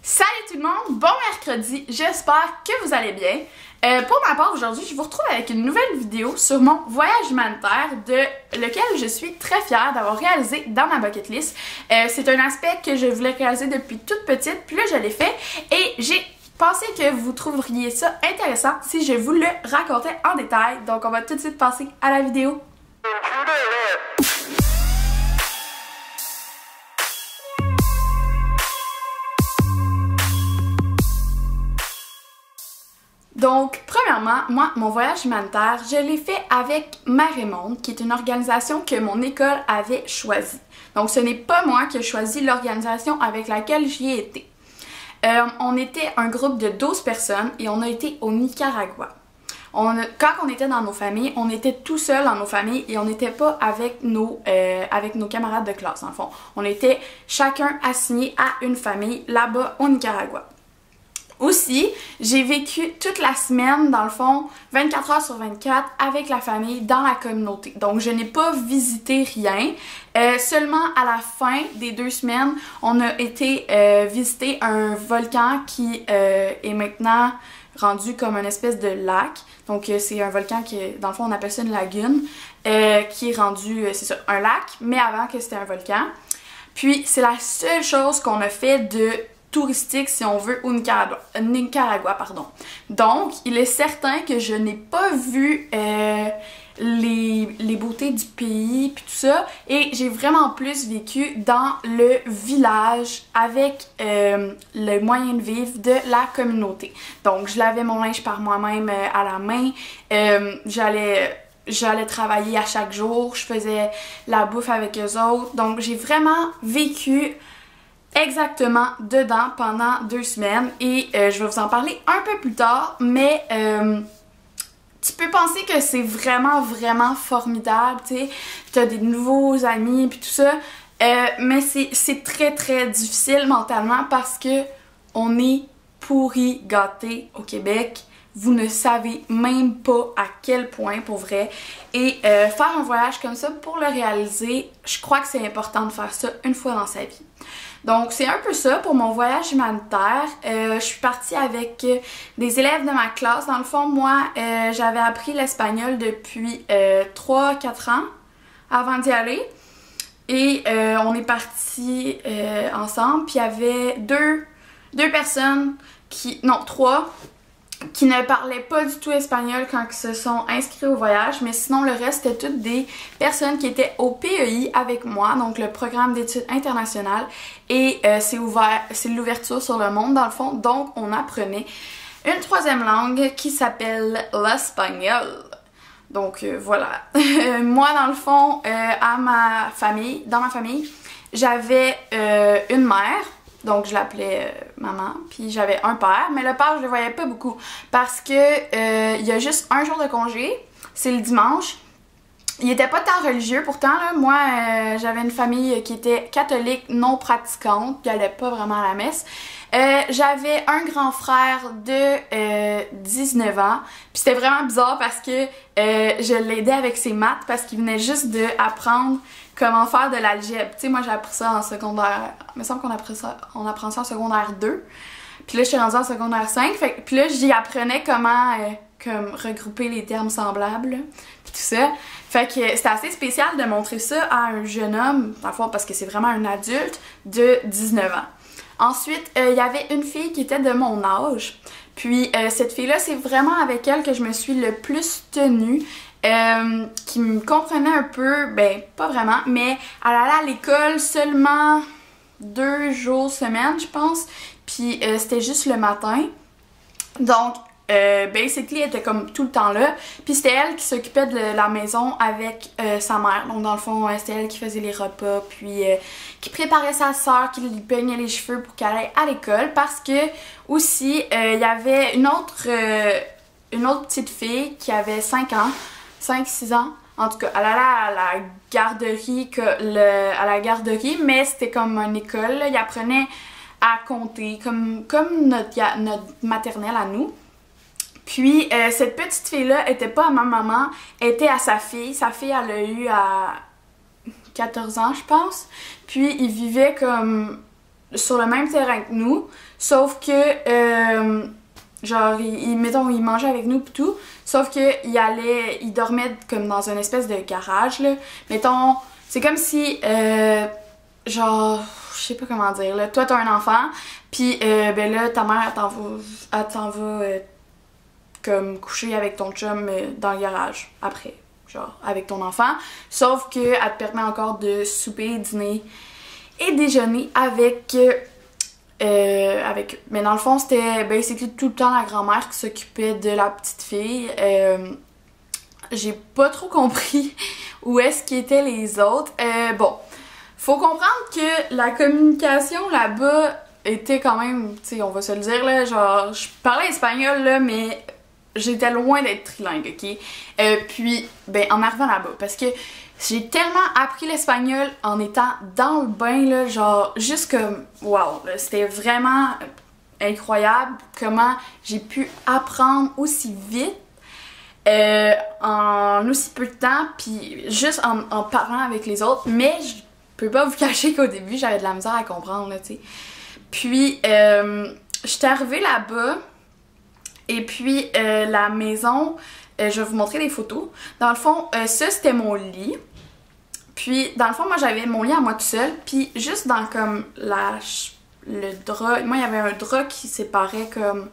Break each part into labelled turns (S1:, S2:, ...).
S1: Salut tout le monde, bon mercredi, j'espère que vous allez bien. Pour ma part aujourd'hui, je vous retrouve avec une nouvelle vidéo sur mon voyage humanitaire de lequel je suis très fière d'avoir réalisé dans ma bucket list. C'est un aspect que je voulais réaliser depuis toute petite, puis là je l'ai fait et j'ai pensé que vous trouveriez ça intéressant si je vous le racontais en détail. Donc on va tout de suite passer à la vidéo. Donc, premièrement, moi, mon voyage humanitaire, je l'ai fait avec Marée-Monde, qui est une organisation que mon école avait choisie. Donc, ce n'est pas moi qui ai choisi l'organisation avec laquelle j'y ai été. On était un groupe de 12 personnes et on a été au Nicaragua. Quand on était dans nos familles, on était tout seul dans nos familles et on n'était pas avec nos camarades de classe, en fond. On était chacun assigné à une famille là-bas au Nicaragua. Aussi, j'ai vécu toute la semaine, dans le fond, 24 heures sur 24 avec la famille dans la communauté. Donc, je n'ai pas visité rien. Seulement à la fin des 2 semaines, on a été visiter un volcan qui est maintenant rendu comme une espèce de lac. Donc, c'est un volcan qui, dans le fond, on appelle ça une lagune, qui est rendu, c'est ça, un lac, mais avant que c'était un volcan. Puis, c'est la seule chose qu'on a fait de touristique, si on veut, au Nicaragua, pardon. Donc, il est certain que je n'ai pas vu les beautés du pays puis tout ça, et j'ai vraiment plus vécu dans le village avec le moyen de vivre de la communauté. Donc, je lavais mon linge par moi-même à la main, j'allais travailler à chaque jour, je faisais la bouffe avec eux autres, donc j'ai vraiment vécu exactement dedans pendant 2 semaines et je vais vous en parler un peu plus tard, mais tu peux penser que c'est vraiment formidable, tu sais, t'as des nouveaux amis puis tout ça, mais c'est très difficile mentalement parce que on est pourri gâté au Québec. Vous ne savez même pas à quel point, pour vrai. Et faire un voyage comme ça, pour le réaliser, je crois que c'est important de faire ça une fois dans sa vie. Donc, c'est un peu ça pour mon voyage humanitaire. Je suis partie avec des élèves de ma classe. Dans le fond, moi, j'avais appris l'espagnol depuis 3-4 ans avant d'y aller. Et on est partis ensemble. Puis il y avait deux personnes trois qui ne parlaient pas du tout espagnol quand ils se sont inscrits au voyage, mais sinon le reste c'était toutes des personnes qui étaient au PEI avec moi, donc le programme d'études internationales, et c'est l'ouverture sur le monde dans le fond, donc on apprenait une 3e langue qui s'appelle l'espagnol. Donc voilà. Moi dans le fond, dans ma famille, j'avais une mère. Donc, je l'appelais maman, puis j'avais un père, mais le père, je le voyais pas beaucoup parce que il y a juste un jour de congé, c'est le dimanche. Il était pas tant religieux, pourtant, là, moi, j'avais une famille qui était catholique, non pratiquante, qui allait pas vraiment à la messe. J'avais un grand frère de 19 ans, puis c'était vraiment bizarre parce que je l'aidais avec ses maths parce qu'il venait juste d'apprendre comment faire de l'algèbre. Tu sais, moi j'ai appris ça en secondaire, il me semble qu'on apprend ça en secondaire 2. Puis là, je suis rendue en secondaire 5, puis là, j'y apprenais comment comme regrouper les termes semblables, puis tout ça. Fait que c'était assez spécial de montrer ça à un jeune homme, parfois parce que c'est vraiment un adulte de 19 ans. Ensuite, il y avait une fille qui était de mon âge. Puis cette fille-là, c'est vraiment avec elle que je me suis le plus tenue. Qui me comprenait un peu, ben pas vraiment, mais elle allait à l'école seulement 2 jours semaine, je pense. Puis c'était juste le matin. Donc, basically, elle était comme tout le temps là. Puis c'était elle qui s'occupait de la maison avec sa mère. Donc dans le fond, c'était elle qui faisait les repas, puis qui préparait sa soeur, qui lui peignait les cheveux pour qu'elle aille à l'école. Parce que aussi, il y avait une autre petite fille qui avait 5 ans. 5-6 ans. En tout cas, elle allait à la garderie, mais c'était comme une école. Là. Il apprenait à compter, comme notre maternelle à nous. Puis, cette petite fille-là était pas à ma maman, elle était à sa fille. Sa fille, elle a eu à 14 ans, je pense. Puis, ils vivaient comme sur le même terrain que nous, sauf que genre, mettons, il mangeait avec nous pis tout, sauf que il dormait comme dans une espèce de garage, là. Mettons, c'est comme si, genre, je sais pas comment dire, là, toi t'as un enfant, pis ben là, ta mère, elle t'en va comme coucher avec ton chum dans le garage, après, genre, avec ton enfant, sauf que elle te permet encore de souper, dîner et déjeuner avec... mais dans le fond, c'était basically tout le temps la grand-mère qui s'occupait de la petite fille. J'ai pas trop compris où est-ce qu'étaient les autres. Bon, faut comprendre que la communication là-bas était quand même, tu sais, on va se le dire, là, genre, je parlais espagnol, là, mais j'étais loin d'être trilingue, ok? Puis, ben, en arrivant là-bas, parce que j'ai tellement appris l'espagnol en étant dans le bain, là, genre, juste comme, wow, c'était vraiment incroyable comment j'ai pu apprendre aussi vite, en aussi peu de temps, puis juste en parlant avec les autres, mais je peux pas vous cacher qu'au début, j'avais de la misère à comprendre, là, tu sais. Puis, j'étais arrivée là-bas, et puis, la maison... je vais vous montrer des photos. Dans le fond, ça c'était mon lit. Puis, dans le fond, moi j'avais mon lit à moi tout seul. Puis, juste dans comme le drap, moi il y avait un drap qui séparait comme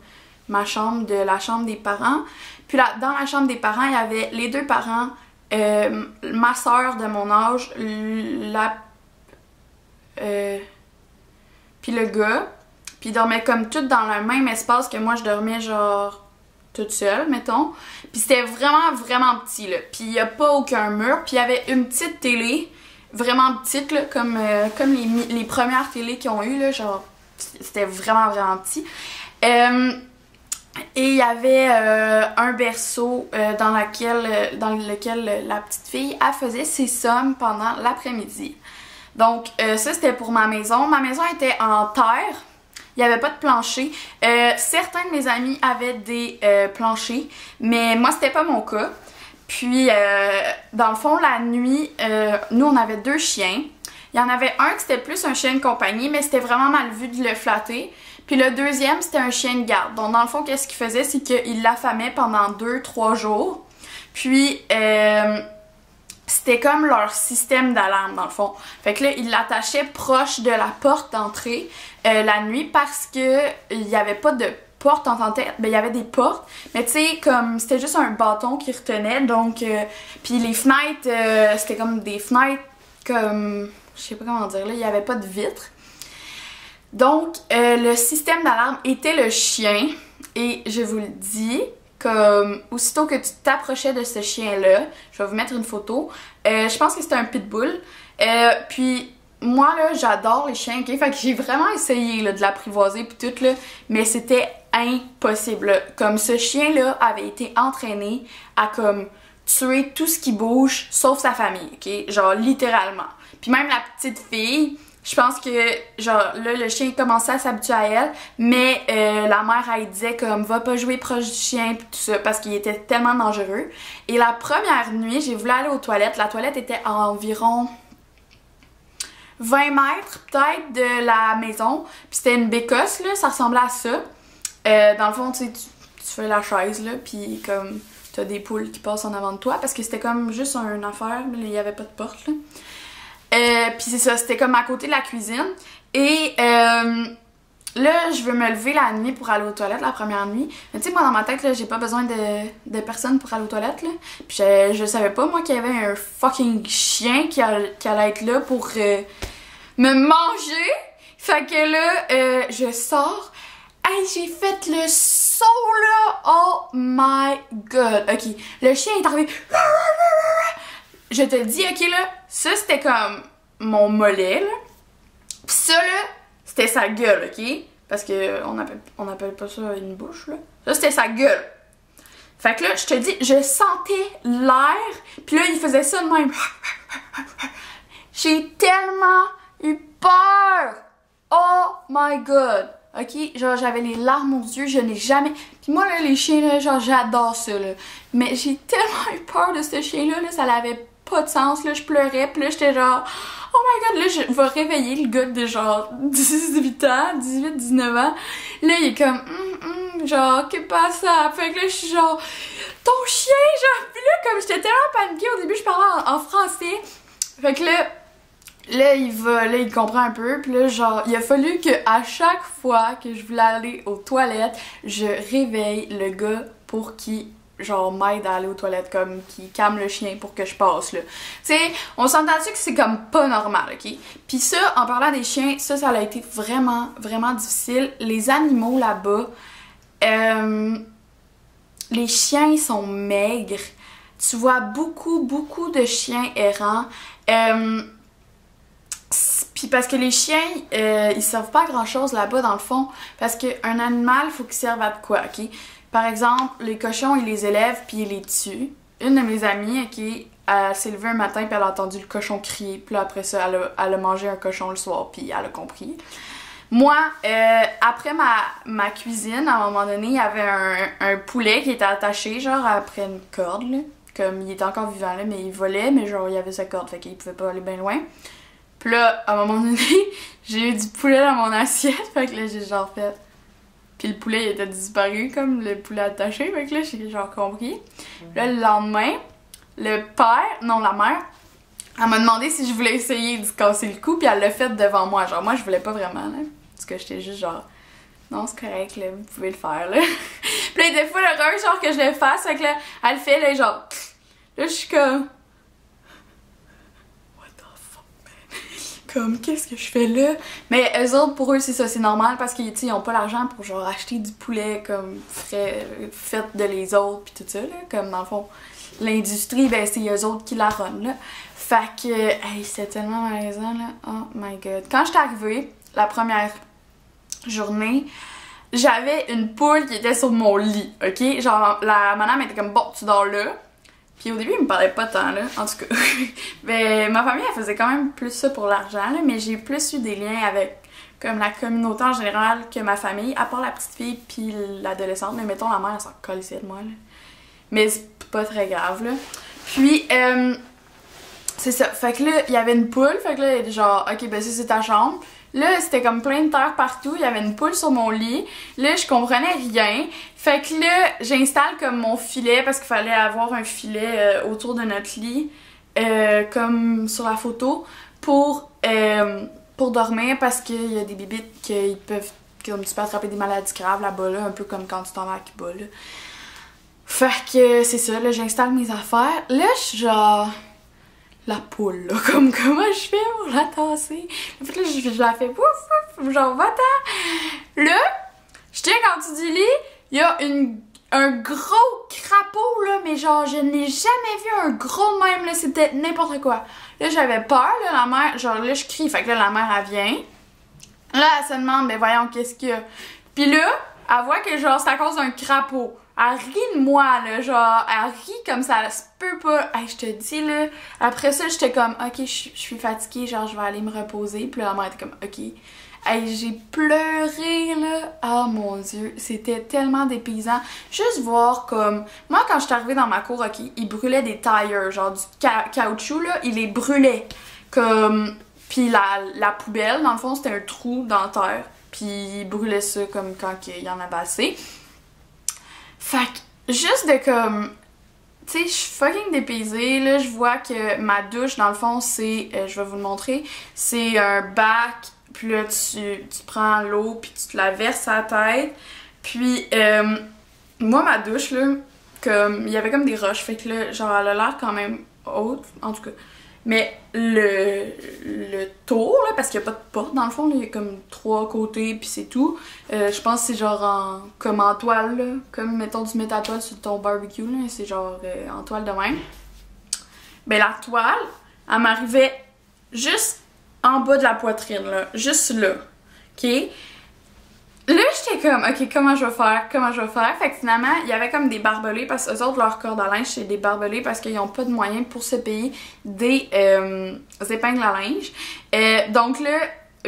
S1: ma chambre de la chambre des parents. Puis là, dans la chambre des parents, il y avait les deux parents, ma soeur de mon âge, puis le gars. Puis ils dormaient comme toutes dans le même espace que moi je dormais genre toute seule, mettons. Puis c'était vraiment, vraiment petit, là. Puis il n'y a pas aucun mur. Puis il y avait une petite télé, vraiment petite, là, comme les premières télés qu'ils ont eu, là, genre, c'était vraiment, vraiment petit. Et il y avait un berceau dans lequel la petite fille, elle faisait ses sommes pendant l'après-midi. Donc ça, c'était pour ma maison. Ma maison était en terre. Il n'y avait pas de plancher. Certains de mes amis avaient des planchers, mais moi, c'était pas mon cas. Puis, dans le fond, la nuit, nous, on avait 2 chiens. Il y en avait un qui c'était plus un chien de compagnie, mais c'était vraiment mal vu de le flatter. Puis le deuxième, c'était un chien de garde. Donc, dans le fond, qu'est-ce qu'il faisait? C'est qu'il l'affamait pendant 2-3 jours. Puis, c'était comme leur système d'alarme, dans le fond. Fait que là, ils l'attachaient proche de la porte d'entrée la nuit parce que il n'y avait pas de porte en tant que telle. Ben, il y avait des portes, mais tu sais, comme c'était juste un bâton qui retenait, donc... puis les fenêtres, c'était comme des fenêtres comme... Je sais pas comment dire, là, il n'y avait pas de vitres. Donc, le système d'alarme était le chien, et je vous le dis... Comme, aussitôt que tu t'approchais de ce chien-là, je vais vous mettre une photo, je pense que c'était un pitbull, puis moi là, j'adore les chiens, ok? Fait que j'ai vraiment essayé là, de l'apprivoiser puis tout là, mais c'était impossible, là. Comme ce chien-là avait été entraîné à comme tuer tout ce qui bouge, sauf sa famille, ok? Genre littéralement. Puis même la petite fille... Je pense que, genre, là, le chien commençait à s'habituer à elle, mais la mère, elle disait comme, va pas jouer proche du chien, pis tout ça, parce qu'il était tellement dangereux. Et la première nuit, j'ai voulu aller aux toilettes. La toilette était à environ 20 mètres, peut-être, de la maison. Puis c'était une bécosse, là, ça ressemblait à ça. Dans le fond, tu sais, tu fais la chaise, là, puis comme, t'as des poules qui passent en avant de toi, parce que c'était comme juste une affaire, mais il y avait pas de porte, là. Puis c'est ça, c'était comme à côté de la cuisine. Et là, je veux me lever la nuit pour aller aux toilettes la première nuit. Mais tu sais, moi dans ma tête, là, j'ai pas besoin de personne pour aller aux toilettes, là. Puis je savais pas, moi, qu'il y avait un fucking chien qui allait être là pour me manger. Fait que là, je sors. Hey, j'ai fait le saut, là! Oh my god! Ok, le chien est arrivé. Je te dis, ok, là, ça, c'était comme mon mollet, là. Pis ça, là, c'était sa gueule, ok? Parce que on appelle pas ça une bouche, là. Ça, c'était sa gueule. Fait que là, je te dis, je sentais l'air, pis là, il faisait ça de même. J'ai tellement eu peur! Oh my god! Ok? Genre, j'avais les larmes aux yeux, je n'ai jamais... Puis moi, là, les chiens, là, genre, j'adore ça, là. Mais j'ai tellement eu peur de ce chien-là, là, ça l'avait pas de sens, là, je pleurais, puis là, j'étais genre, oh my god, là, je vais réveiller le gars de genre 18 ans, 18, 19 ans. Là, il est comme, genre, que passe ça? Fait que là, je suis genre, ton chien, genre, puis là, comme j'étais tellement paniquée, au début, je parlais en français. Fait que là, il comprend un peu, puis là, genre, il a fallu que à chaque fois que je voulais aller aux toilettes, je réveille le gars pour qu'il, genre, m'aide à aller aux toilettes, comme, qu'il calme le chien pour que je passe, là. Tu sais, on s'entend-tu que c'est comme pas normal, ok? Puis ça, en parlant des chiens, ça a été vraiment, vraiment difficile. Les animaux là-bas, les chiens sont maigres. Tu vois beaucoup, beaucoup de chiens errants. Puis parce que les chiens, ils servent pas à grand chose là-bas dans le fond. Parce qu'un animal, faut qu'il serve à de quoi, ok? Par exemple, les cochons, ils les élèvent puis ils les tuent. Une de mes amies, ok, elle s'est levée un matin puis elle a entendu le cochon crier. Puis là, après ça, elle a mangé un cochon le soir puis elle a compris. Moi, après ma cuisine, à un moment donné, il y avait un poulet qui était attaché, genre, après une corde, là. Comme, il était encore vivant, là, mais il volait, mais genre, il y avait sa corde, fait qu'il pouvait pas aller bien loin. Puis là, à un moment donné, j'ai eu du poulet dans mon assiette, fait que là, j'ai genre fait... Puis le poulet, il était disparu, comme le poulet attaché, fait que là, j'ai genre compris. Puis là, le lendemain, la mère, elle m'a demandé si je voulais essayer de casser le cou, puis elle l'a fait devant moi. Genre, moi, je voulais pas vraiment, là. Parce que j'étais juste genre, non, c'est correct, là, vous pouvez le faire, là. Puis là, des fois, l'heureuse, genre, que je le fasse, fait que là, elle le fait, là, genre, là, je suis comme, what the fuck, man? Comme, qu'est-ce que je fais là? Mais eux autres, pour eux, c'est ça, c'est normal, parce qu'ils, tu sais, ils ont pas l'argent pour, genre, acheter du poulet, comme, frais, fait de les autres, puis tout ça, là, comme, dans le fond, l'industrie, ben, c'est eux autres qui la run, là. Fait que, hey, c'était tellement malaisant, là, oh my god. Quand j'étais arrivée, la première journée, j'avais une poule qui était sur mon lit, ok? Genre, la madame était comme, bon, tu dors là. Puis au début, il me parlait pas tant, là, en tout cas. Mais ma famille, elle faisait quand même plus ça pour l'argent, là, mais j'ai plus eu des liens avec, comme, la communauté en général que ma famille, à part la petite fille puis l'adolescente. Mais mettons, la mère, elle s'en colissait de moi, là. Mais c'est pas très grave, là. Puis, c'est ça. Fait que là, il y avait une poule, fait que là, il était genre, ok, ben ça, c'est ta chambre. Là, c'était comme plein de terre partout, il y avait une poule sur mon lit. Là, je comprenais rien. Fait que là, j'installe comme mon filet, parce qu'il fallait avoir un filet autour de notre lit, comme sur la photo, pour dormir, parce qu'il y a des bébites qui peuvent, comme tu peux attraper des maladies graves là-bas, là, un peu comme quand tu t'en vas à Cuba, là. Fait que c'est ça, là, j'installe mes affaires. Là, je suis genre... La poule, là, comme comment je fais pour la tasser? En fait, là, je la fais pouf, pouf, genre, va-t'en! Là, je tiens quand tu dis lit, il y a un gros crapaud, là, mais genre, je n'ai jamais vu un gros de même, là, c'était n'importe quoi. Là, j'avais peur, là, la mère, genre, là, je crie, fait que là, la mère, elle vient. Là, elle se demande, mais voyons, qu'est-ce qu'il y a? Puis là, elle voit que, genre, c'est à cause d'un crapaud. Elle rit de moi, là, genre, elle rit comme ça se peut pas. Hey, je te dis, là, après ça, j'étais comme, ok, je suis fatiguée, genre, je vais aller me reposer. Puis là, la mère était comme, ok. Hey, j'ai pleuré, là. Oh mon Dieu, c'était tellement dépaysant. Juste voir comme, moi, quand je suis arrivée dans ma cour, ok, ils brûlaient des tires, genre, du caoutchouc, là, ils les brûlaient. Comme, puis la poubelle, dans le fond, c'était un trou dans la terre. Puis ils brûlaient ça, comme, quand il y en avait assez. Fait que, juste de comme, tu sais, je suis fucking dépaysée, là, je vois que ma douche, dans le fond, c'est, je vais vous le montrer, c'est un bac, puis là, tu prends l'eau, puis tu te la verses à la tête, puis, moi, ma douche, là, comme, il y avait comme des roches, fait que là, genre, elle a l'air quand même haute, en tout cas, mais le tour, là, parce qu'il n'y a pas de porte dans le fond, là, il y a comme 3 côtés puis c'est tout. Je pense que c'est genre comme en toile, là, comme mettons tu mets ta toile sur ton barbecue, là, c'est genre en toile de même. Ben la toile, elle m'arrivait juste en bas de la poitrine, là, juste là, ok? Là, j'étais comme, ok, comment je vais faire? Fait que finalement, il y avait comme des barbelés, parce que eux autres, leur corde à linge, c'est des barbelés parce qu'ils n'ont pas de moyens pour se payer des épingles à linge. Donc là,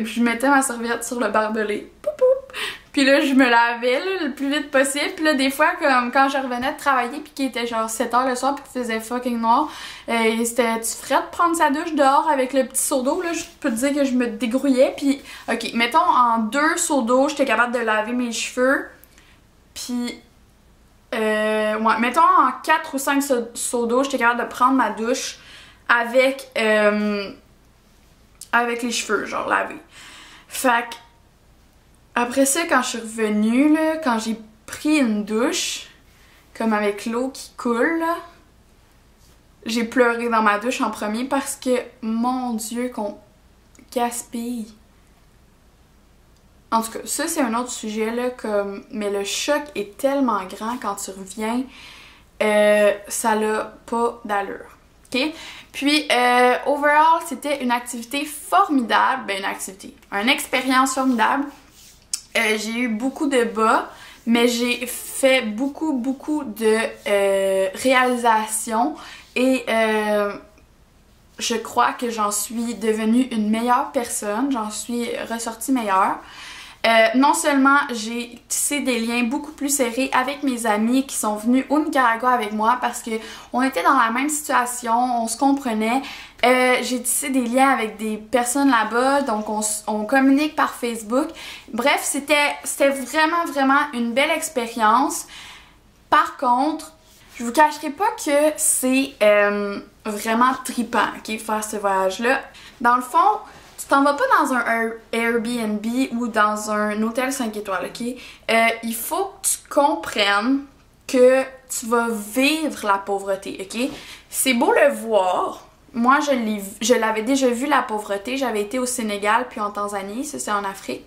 S1: je mettais ma serviette sur le barbelé. Poup, poup. Puis là, je me lavais là, le plus vite possible. Puis là, des fois, comme quand je revenais de travailler puis qu'il était genre 7h le soir puis qu'il faisait fucking noir, c'était-tu frais de prendre sa douche dehors avec le petit seau d'eau, là? Je peux te dire que je me dégrouillais. Puis, ok, mettons en 2 seaux d'eau, j'étais capable de laver mes cheveux. Puis, ouais, mettons en 4 ou 5 seaux d'eau, j'étais capable de prendre ma douche avec les cheveux, genre lavés. Fait que, après ça, quand je suis revenue, là, quand j'ai pris une douche, comme avec l'eau qui coule, là, j'ai pleuré dans ma douche en premier parce que, mon Dieu, qu'on gaspille. En tout cas, ça c'est un autre sujet, là, comme... mais le choc est tellement grand quand tu reviens, ça n'a pas d'allure. OK? Puis, overall, c'était une activité formidable. Ben, une expérience formidable. J'ai eu beaucoup de bas, mais j'ai fait beaucoup de réalisations et je crois que j'en suis devenue une meilleure personne, j'en suis ressortie meilleure. Non seulement j'ai tissé des liens beaucoup plus serrés avec mes amis qui sont venus au Nicaragua avec moi parce que on était dans la même situation, on se comprenait. J'ai tissé des liens avec des personnes là-bas, donc on communique par Facebook. Bref, c'était vraiment une belle expérience. Par contre, je vous cacherai pas que c'est vraiment trippant, ok, faire ce voyage-là. Dans le fond, tu t'en vas pas dans un Airbnb ou dans un hôtel 5 étoiles, ok? Il faut que tu comprennes que tu vas vivre la pauvreté, ok? C'est beau le voir. Moi, je l'avais déjà vu, la pauvreté. J'avais été au Sénégal puis en Tanzanie, ça c'est en Afrique.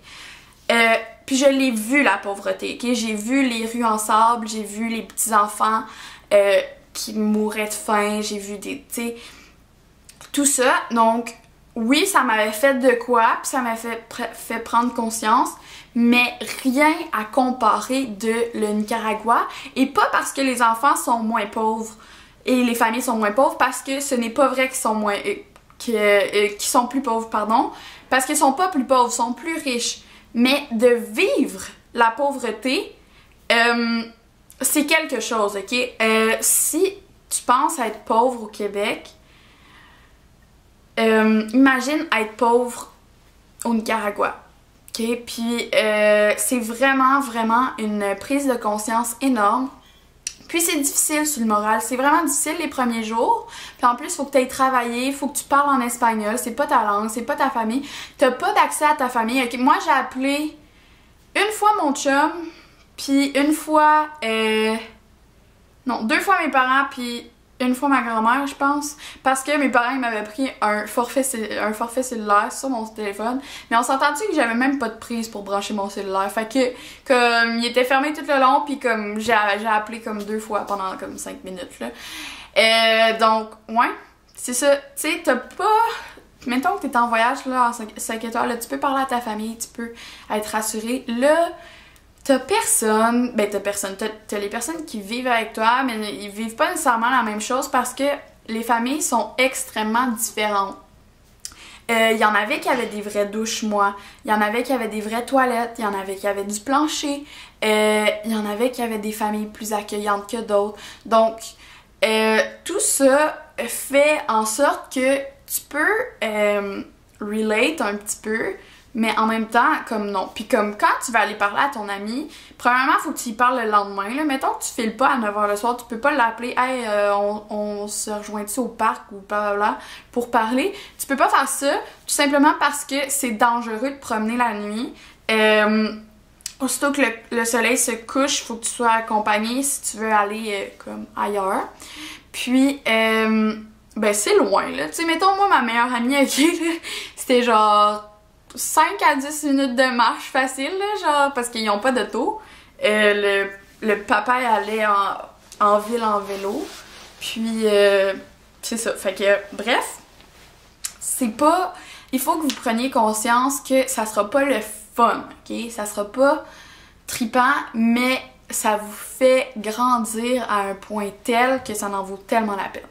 S1: Puis je l'ai vu, la pauvreté, ok? J'ai vu les rues en sable, j'ai vu les petits-enfants qui mouraient de faim, j'ai vu des... tu sais, tout ça. Donc, oui, ça m'avait fait de quoi, puis ça m'a fait prendre conscience, mais rien à comparer de le Nicaragua. Et pas parce que les enfants sont moins pauvres et les familles sont moins pauvres, parce que ce n'est pas vrai qu'ils sont moins... qu'ils sont plus pauvres, pardon. Parce qu'ils sont pas plus pauvres, ils sont plus riches. Mais de vivre la pauvreté, c'est quelque chose, ok? Si tu penses être pauvre au Québec, imagine être pauvre au Nicaragua, ok? Puis c'est vraiment une prise de conscience énorme. Puis c'est difficile sur le moral, c'est vraiment difficile les premiers jours. Puis en plus, il faut que tu ailles travailler, il faut que tu parles en espagnol, c'est pas ta langue, c'est pas ta famille. T'as pas d'accès à ta famille, ok? Moi, j'ai appelé une fois mon chum, puis une fois... non, 2 fois mes parents, puis une fois ma grand-mère, je pense, parce que mes parents ils m'avaient pris un forfait cellulaire sur mon téléphone, mais on s'entend-tu que j'avais même pas de prise pour brancher mon cellulaire, fait que comme il était fermé tout le long, puis comme j'ai appelé comme 2 fois pendant comme 5 minutes là. Donc ouais, c'est ça, tu sais, t'as pas... Mettons que t'es en voyage là en 5 étoiles, là, tu peux parler à ta famille, tu peux être rassuré. Là, t'as personne, t'as les personnes qui vivent avec toi, mais ils vivent pas nécessairement la même chose parce que les familles sont extrêmement différentes. Il y en avait qui avaient des vraies douches, moi. Il y en avait qui avaient des vraies toilettes. Il y en avait qui avaient du plancher. Il y en avait qui avaient des familles plus accueillantes que d'autres. Donc, tout ça fait en sorte que tu peux relate un petit peu, mais en même temps, comme non. Puis comme quand tu vas aller parler à ton ami, premièrement, il faut que tu y parles le lendemain. Là. Mettons que tu files pas à 9h le soir, tu peux pas l'appeler « Hey, on se rejoint-tu au parc? » ou blablabla pour parler. Tu peux pas faire ça, tout simplement parce que c'est dangereux de promener la nuit. Aussitôt que le soleil se couche, il faut que tu sois accompagné si tu veux aller comme ailleurs. Puis... ben c'est loin là, tu sais, mettons moi ma meilleure amie, ok, c'était genre 5 à 10 minutes de marche facile là, genre, parce qu'ils ont pas d'auto. Le papa allait en ville en vélo, puis c'est ça, fait que bref, c'est pas, il faut que vous preniez conscience que ça sera pas le fun, ok, ça sera pas trippant, mais ça vous fait grandir à un point tel que ça en vaut tellement la peine.